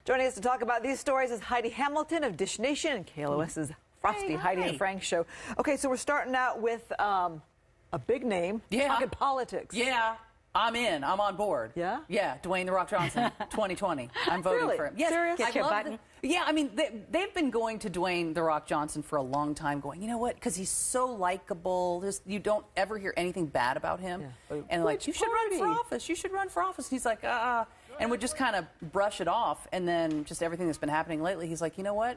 Joining us to talk about these stories is Heidi Hamilton of Dish Nation and KLOS's Frosty, Heidi and Frank show. Okay, so we're starting out with a big name. Talking politics. Yeah. I'm in. I'm on board. Yeah? Yeah. Dwayne "The Rock" Johnson, 2020. I'm voting Really? for him. Yes. Serious? I Get your love button? yeah, I mean, they've been going to Dwayne "The Rock" Johnson for a long time, going, you know what? Because he's so likable. You don't ever hear anything bad about him. Yeah. And like, you should run for office. You should run for office. And he's like, and would just kind of brush it off. And then just everything that's been happening lately, he's like, you know what?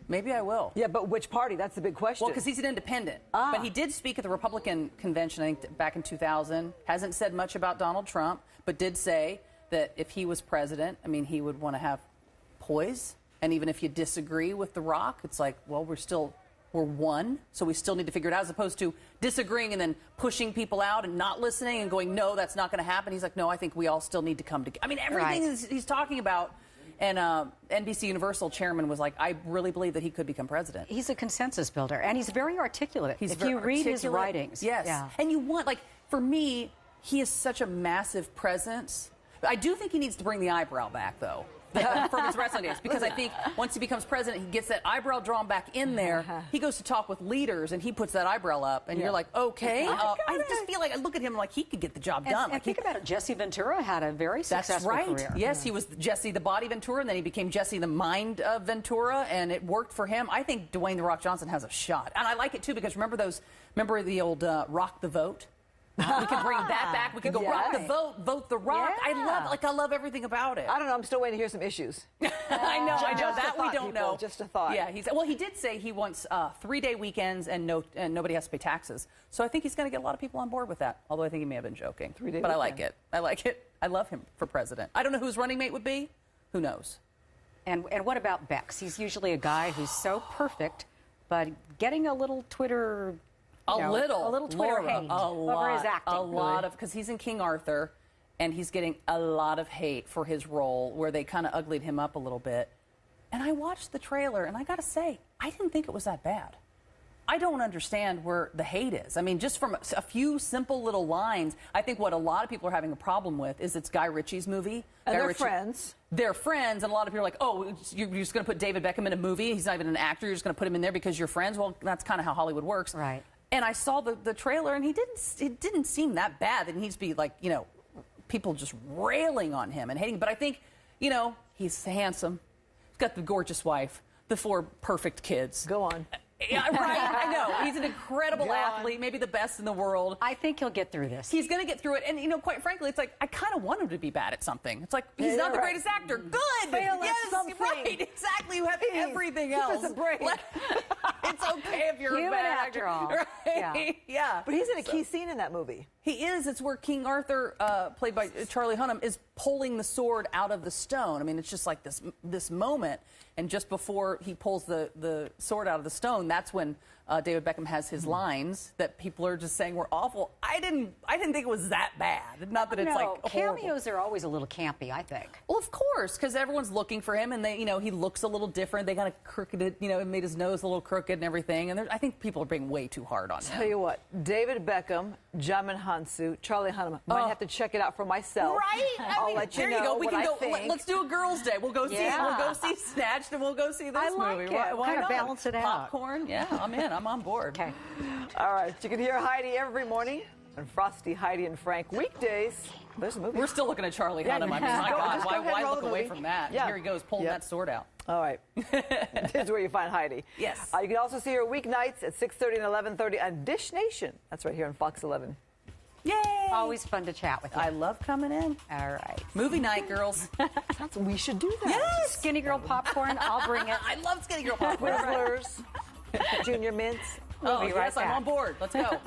Maybe I will. Yeah, but which party? That's the big question. Well, because he's an independent. But he did speak at the Republican convention, I think, back in 2000. Hasn't said much about Donald Trump, but did say that if he was president, I mean, he would want to have poise. And even if you disagree with The Rock, it's like, well, we're one, so we still need to figure it out, as opposed to disagreeing and then pushing people out and not listening and going, no, that's not going to happen. He's like, no, I think we all still need to come together. I mean, everything he's talking about. And NBC Universal chairman was like, I really believe that he could become president. He's a consensus builder, and he's very articulate. If you read his writings. Yes. Yeah. And you want, like, for me, he is such a massive presence. I do think he needs to bring the eyebrow back, though, from his wrestling days. Because I think once he becomes president, he gets that eyebrow drawn back in there. He goes to talk with leaders, and he puts that eyebrow up, and you're like, okay. I just feel like I look at him like he could get the job done. And think about it. Jesse Ventura had a very successful career. Yes, he was Jesse the Body Ventura, and then he became Jesse the Mind Ventura, and it worked for him. I think Dwayne "The Rock" Johnson has a shot. And I like it, too, because remember the old Rock the Vote? We can bring that back. We can go rock the vote, vote The Rock. Yeah. I love everything about it. I don't know. I'm still waiting to hear some issues. I know. Just that we don't know. Just a thought. Yeah, he did say he wants 3-day weekends and nobody has to pay taxes. So I think he's going to get a lot of people on board with that. Although I think he may have been joking. 3-day weekend. But I like it. I like it. I love him for president. I don't know who his running mate would be. Who knows? And what about Bex? He's usually a guy who's so perfect, but getting a little Twitter. A little Twitter hate over his acting. A lot of, because he's in King Arthur, and he's getting a lot of hate for his role, where they kind of uglied him up a little bit. And I watched the trailer, and I got to say, I didn't think it was that bad. I don't understand where the hate is. I mean, just from a few simple little lines, I think what a lot of people are having a problem with is it's Guy Ritchie's movie. And they're friends. They're friends, and a lot of people are like, oh, you're just going to put David Beckham in a movie? He's not even an actor. You're just going to put him in there because you're friends? Well, that's kind of how Hollywood works. Right. And I saw the trailer, and it didn't seem that bad. It needs to be like, you know, people just railing on him and hating. But I think, you know, he's handsome. He's got the gorgeous wife, the 4 perfect kids. Go on. Yeah, right. I know. He's an incredible athlete, maybe the best in the world. I think he'll get through this. He's going to get through it. And, you know, quite frankly, it's like, I kind of want him to be bad at something. It's like, he's not the greatest actor. Good. Fail at yes, something. right. Exactly. You have everything else. Give us a break. It's okay if you're human a bad after actor. all. Right? Yeah. But he's in a key scene in that movie. He is. It's where King Arthur, played by Charlie Hunnam, is pulling the sword out of the stone. I mean, it's just like this moment. And just before he pulls the sword out of the stone, that's when David Beckham has his lines that people are just saying were awful. I didn't think it was that bad. Not that it's like horrible. Cameos are always a little campy, I think. Well, of course, because everyone's looking for him, and he looks a little different. They kind of crooked, made his nose a little crooked and everything. And I think people are being way too hard on him. Tell you what, David Beckham, Jamin Hansu, Charlie Hunnam. Might have to check it out for myself. Right? I'll let you know. There you go. We can go. think. Let's do a girls' day. We'll go see. We'll go see Snatched, and we'll go see this movie. I like it. Why kind not? of balance it out. Popcorn. Yeah, I'm in. I'm on board. Okay. All right. You can hear Heidi every morning on Frosty, Heidi, and Frank weekdays. There's a movie. We're still looking at Charlie Hunnam. I mean, my God, just go ahead why and roll look the away movie. from that? Yeah. Here he goes, pulling that sword out. All right. Here's where you find Heidi. Yes. You can also see her weeknights at 6:30 and 11:30 on Dish Nation. That's right here on Fox 11. Yay! Always fun to chat with you. I love coming in. All right. Movie night, girls. We should do that. Yes! Skinny girl popcorn, I'll bring it. I love Skinny Girl popcorn. Twizzlers, Junior Mints. Oh, We'll be right yes, I'm back. on board. Let's go.